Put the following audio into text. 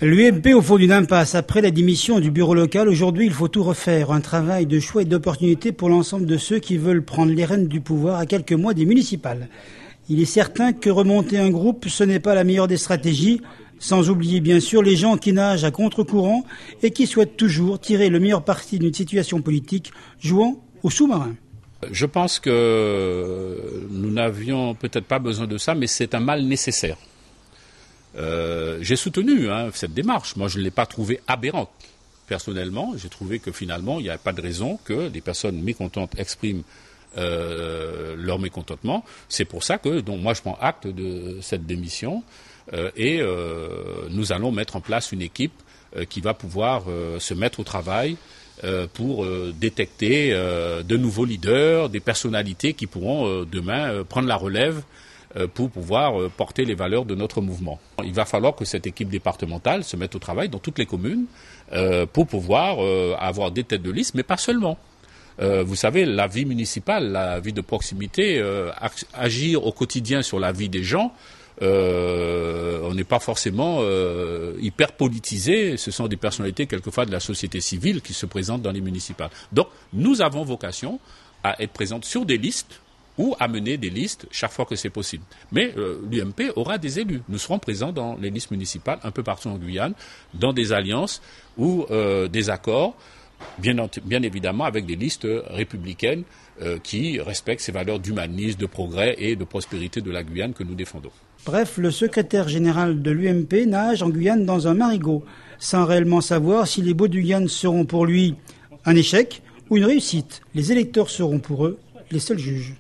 L'UMP au fond d'une impasse. Après la démission du bureau local, aujourd'hui il faut tout refaire. Un travail de choix et d'opportunité pour l'ensemble de ceux qui veulent prendre les rênes du pouvoir à quelques mois des municipales. Il est certain que remonter un groupe, ce n'est pas la meilleure des stratégies, sans oublier bien sûr les gens qui nagent à contre-courant et qui souhaitent toujours tirer le meilleur parti d'une situation politique, jouant au sous-marin. Je pense que nous n'avions peut-être pas besoin de ça, mais c'est un mal nécessaire. J'ai soutenu cette démarche. Moi, je ne l'ai pas trouvée aberrante. Personnellement, j'ai trouvé que finalement, il n'y avait pas de raison que des personnes mécontentes expriment leur mécontentement. C'est pour ça que moi, je prends acte de cette démission et nous allons mettre en place une équipe qui va pouvoir se mettre au travail pour détecter de nouveaux leaders, des personnalités qui pourront demain prendre la relève pour pouvoir porter les valeurs de notre mouvement. Il va falloir que cette équipe départementale se mette au travail dans toutes les communes pour pouvoir avoir des têtes de liste, mais pas seulement. Vous savez, la vie municipale, la vie de proximité, agir au quotidien sur la vie des gens, on n'est pas forcément hyper politisé. Ce sont des personnalités quelquefois de la société civile qui se présentent dans les municipales. Donc, nous avons vocation à être présents sur des listes ou à mener des listes chaque fois que c'est possible. Mais l'UMP aura des élus. Nous serons présents dans les listes municipales un peu partout en Guyane, dans des alliances ou des accords, bien évidemment avec des listes républicaines qui respectent ces valeurs d'humanisme, de progrès et de prospérité de la Guyane que nous défendons. Bref, le secrétaire général de l'UMP nage en Guyane dans un marigot, sans réellement savoir si les Baux de Guyane seront pour lui un échec ou une réussite. Les électeurs seront pour eux les seuls juges.